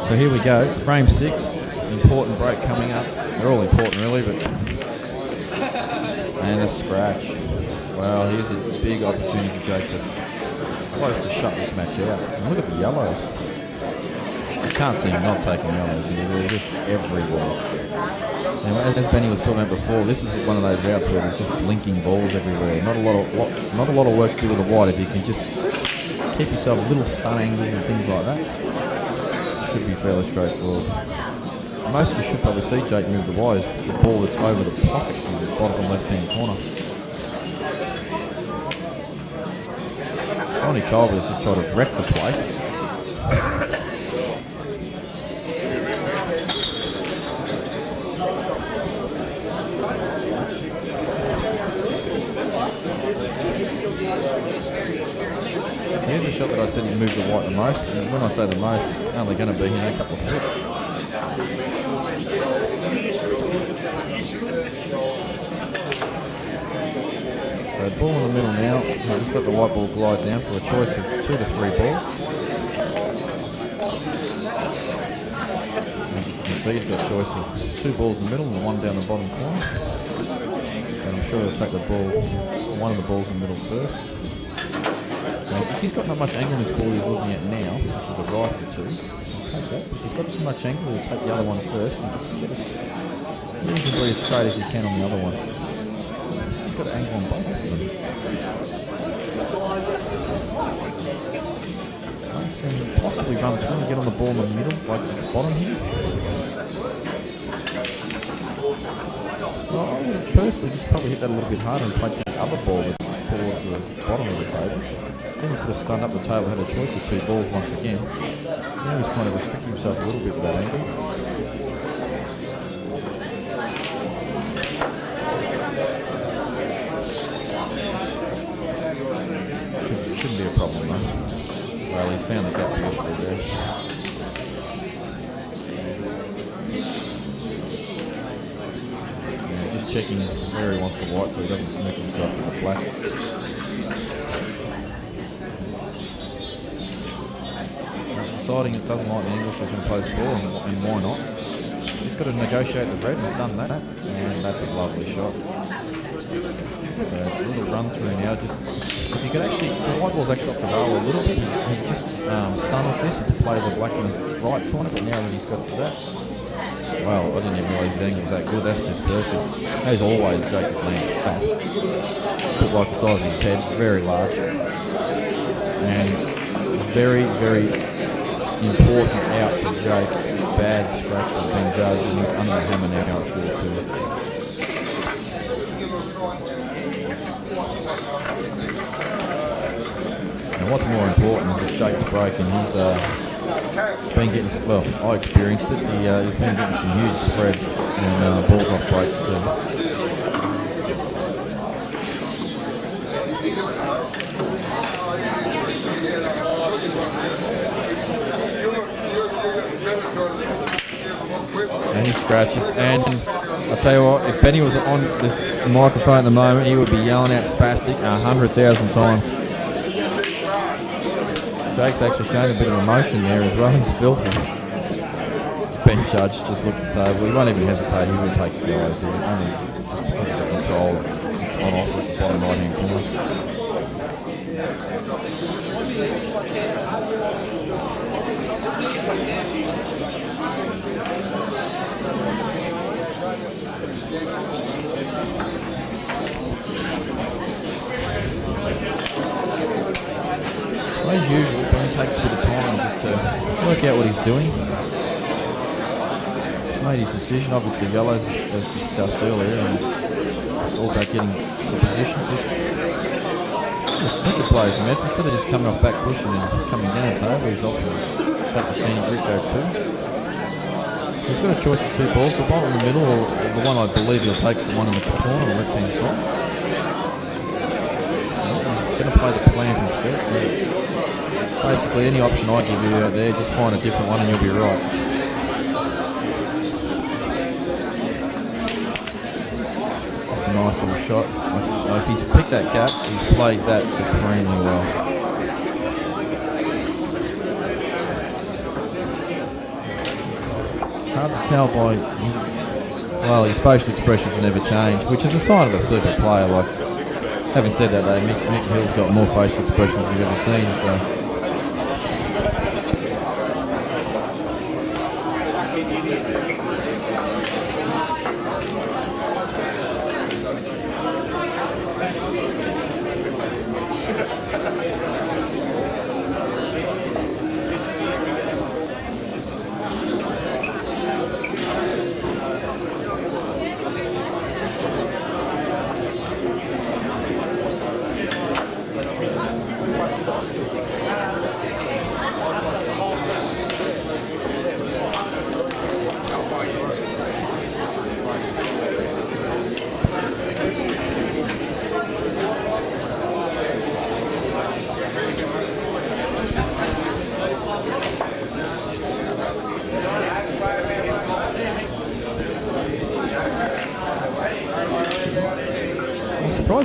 So here we go, frame 6, important break coming up. They're all important really, but... And a scratch. Well, here's a big opportunity for Jacob. Close to shut this match out. And look at the yellows. You can't see him not taking yellows here, they're just everywhere. And as Benny was talking about before, this is one of those routes where there's just blinking balls everywhere. Not a lot of work to do with the white if you can just keep yourself little stun angles and things like that. Should be fairly straightforward. Most of you should probably see Jake move the white is the ball that's over the pocket in the bottom left-hand corner. Ronnie Colbert's just tried to wreck the place. Here's a shot that I said he moved the white the most, and when I say the most, it's only going to be a couple of foot. So ball in the middle now, so just let the white ball glide down for a choice of 2 to 3 balls. As you can see, he's got a choice of 2 balls in the middle and 1 down the bottom corner. And I'm sure he'll take the ball, one of the balls in the middle first. If he's got not much angle in this ball he's looking at now, which is the right of the 2, he'll take that. If he's got so much angle, he'll take the other one first and just get as reasonably as straight as he can on the other one. He's got an angle on both of them. Nice, and possibly run through and get on the ball in the middle, like at the bottom here. Well, I would personally just probably hit that a little bit harder and take that other ball that's towards the bottom of the table. Then he could have stunned up the table, had a choice of 2 balls once again. Now he's trying to restrict himself a little bit with that angle. Shouldn't be a problem though. Well, he's found the gap beautifully there. Yeah, just checking where he wants the white so he doesn't sneak himself to the black. Deciding it doesn't like the angle, so he's going to play the score, and why not? He's got to negotiate the red, and he's done that, and that's a lovely shot. So a little run through now, just if you could actually, the white ball's actually off the rail a little bit, he just stun with this and play the black in the right corner, but now that he's got to that, well, I didn't even realise his angle was that good, that's just perfect. As always, Jake just lands fat. Look like the size of his head, very large. And very, very important out for Jake. Bad scratch has been judged and he's under the hammer now going through it too. And what's more important is that Jake's break and he's been getting, well, I experienced it, he's been getting some huge spreads and balls off breaks too. And he scratches, and I'll tell you what, if Benny was on this microphone at the moment, he would be yelling out spastic 100,000 times. Jake's actually showing a bit of emotion there as well, he's filthy. Ben Judge just looks at the table, he won't even hesitate, he will take the guys here, only just because of the control it's on off at the bottom right hand corner. As usual, Ben takes a bit of time just to work out what he's doing. He's made his decision, obviously yellows as discussed earlier, and it's all about getting some positions. Just snooker players, man. Instead of just coming off back pushing and coming down the table, he's off to take the scenic route there too. He's got a choice of 2 balls, the ball in the middle, or the one I believe he'll take is the one in the corner on the left hand side. He's going to play the plant instead. So basically, any option I give you out there, just find a different one and you'll be right. That's a nice little shot. If he's picked that gap, he's played that supremely well. Hard to tell by, well, his facial expressions never change, which is a sign of a super player. Like, having said that, though, Mick Hill's got more facial expressions than you've ever seen, so.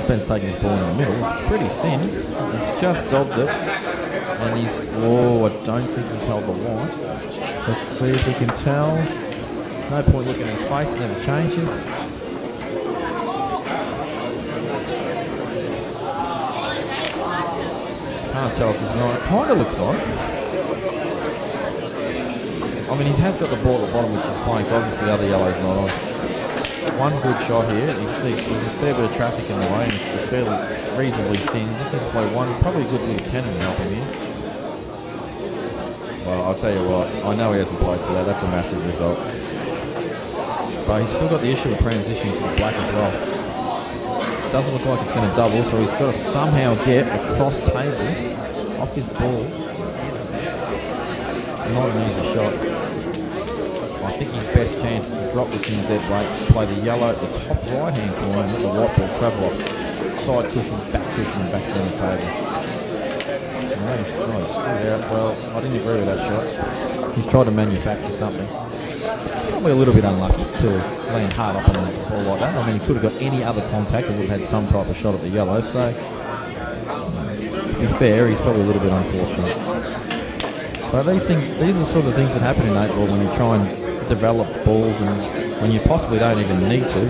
Ben's taking his ball in the middle. It's pretty thin. He's just dobbed it. And he's... Oh, I don't think he's held the white. Let's see if we can tell. No point looking at his face. It never changes. Can't tell if it's not. It kind of looks on. I mean, he has got the ball at the bottom, which is playing, so obviously the other yellow's not on. One good shot here. There's a fair bit of traffic in the way, and it's fairly reasonably thin. Just needs to play one, probably a good little cannon to help him here. Well, I'll tell you what, I know he hasn't played for that. That's a massive result. But he's still got the issue of transitioning to the black as well. Doesn't look like it's going to double, so he's got to somehow get across table off his ball. Not an easy shot. I think his best chance is to drop this in dead weight, play the yellow at the top right-hand corner and let the white ball travel off side cushion, and back down the table. No, he's trying to screw out. Well, I didn't agree with that shot. He's tried to manufacture something. Probably a little bit unlucky to land hard up on the ball like that. I mean, he could have got any other contact and would have had some type of shot at the yellow, so to be fair, he's probably a little bit unfortunate. But these are sort of things that happen in 8 ball when you try and develop balls, and when you possibly don't even need to,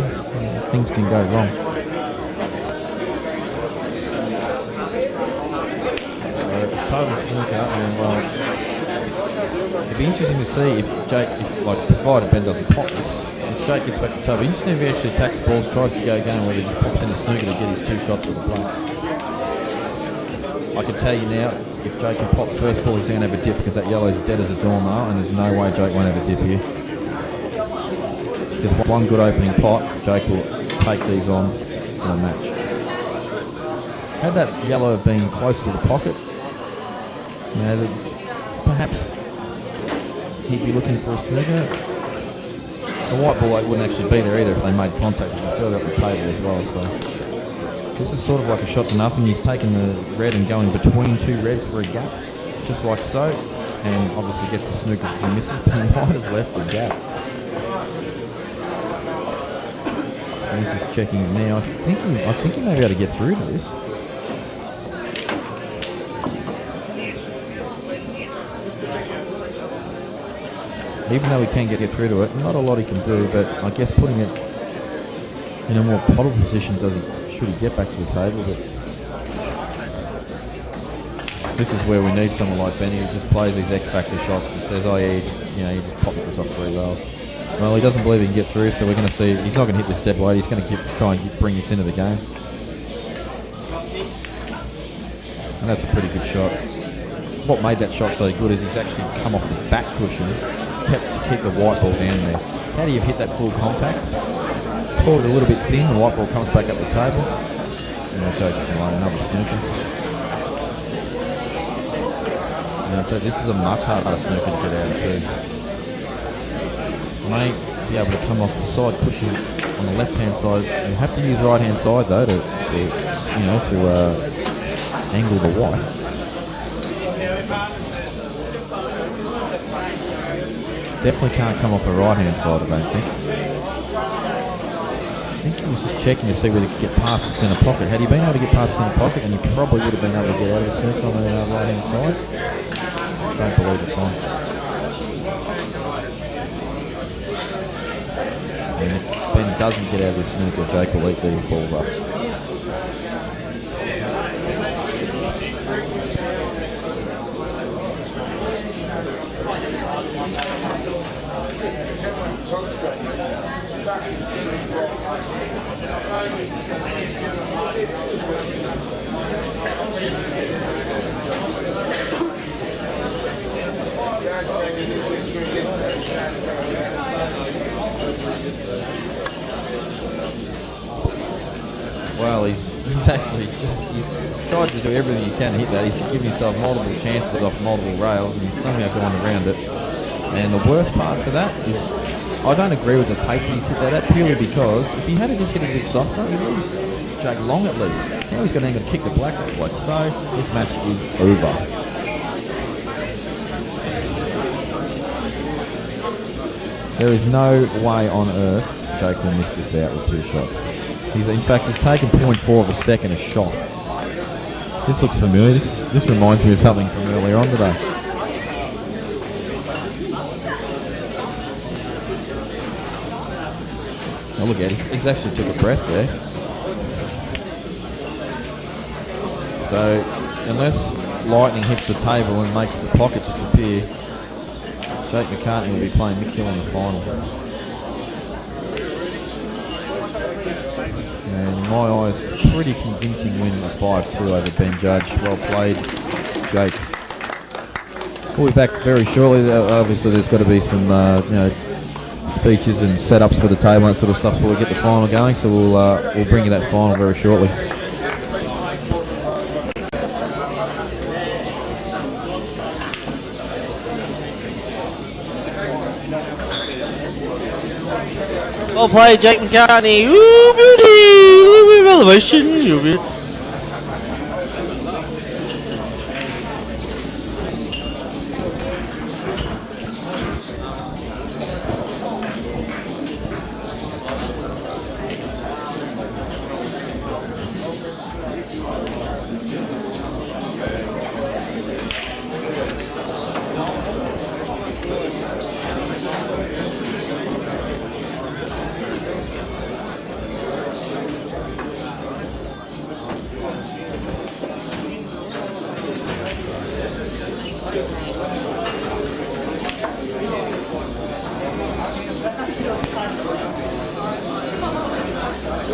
things can go wrong. So, total snooker, and well, it'd be interesting to see if Jake, provided Ben doesn't pop this, if Jake gets back to table, interesting if he actually attacks the balls, tries to go again, whether he just pops in a snooker to get his 2 shots with the play. I can tell you now, if Jake can pop the first ball, he's going to have a dip, because that yellow's dead as a doornail, and there's no way Jake won't have a dip here. Just one good opening pot, Jake will take these on for the match. Had that yellow been close to the pocket, you know, perhaps he'd be looking for a snooker. The white ball wouldn't actually be there either if they made contact. It would further up the table as well. So this is sort of like a shot to nothing. He's taking the red and going between 2 reds for a gap, just like so, and obviously gets the snooker if he misses, but he might have left the gap. He's just checking it now. I think he may be able to get through to this. Even though he can get through to it, not a lot he can do, but I guess putting it in a more potable position should he get back to the table. But this is where we need someone like Benny who just plays these X-Factor shots and says, oh yeah, you just pop this off 3 rails. Well, he doesn't believe he can get through, so we're going to see. He's not going to hit this dead weight. He's going to try and bring us into the game. And that's a pretty good shot. What made that shot so good is he's actually come off the back cushion, keep the white ball down there. How do you hit that full contact? Pull it a little bit thin, the white ball comes back up the table. And I'll take another snooker. And I'll this is a much harder snooker to get out too. May be able to come off the side cushion on the left-hand side. You have to use right-hand side though to angle the white. Definitely can't come off the right-hand side, I don't think. I think he was just checking to see whether he could get past the centre pocket. Had he been able to get past the centre pocket, then he probably would have been able to get out of the circle on the right-hand side. I don't believe it's on. And if Ben doesn't get out of this snooker, Jake will eat these balls up. Well, he's tried to do everything he can to hit that. He's given himself multiple chances off multiple rails, and he's somehow gone around it. And the worst part for that is, I don't agree with the pace that he's hit that at, purely because if he had to just hit it a bit softer, he would have Jake long at least. Now he's going to kick the black like so. This match is over. There is no way on earth Jake will miss this out with 2 shots. In fact, he's taken 0.4 of a second a shot. This looks familiar. This reminds me of something from earlier on today. Oh, look at it. He's actually took a breath there. So, unless lightning hits the table and makes the pocket disappear, Jake McCartney will be playing Mick Hill in the final. And in my eyes, pretty convincing win of 5-2 over Ben Judge. Well played, Jake. We'll be back very shortly. Obviously, there's got to be some, speeches and setups for the table and that sort of stuff before we get the final going. So we'll bring you that final very shortly. Well played, Jake McCartney. Ooh, beauty! A little bit of elevation.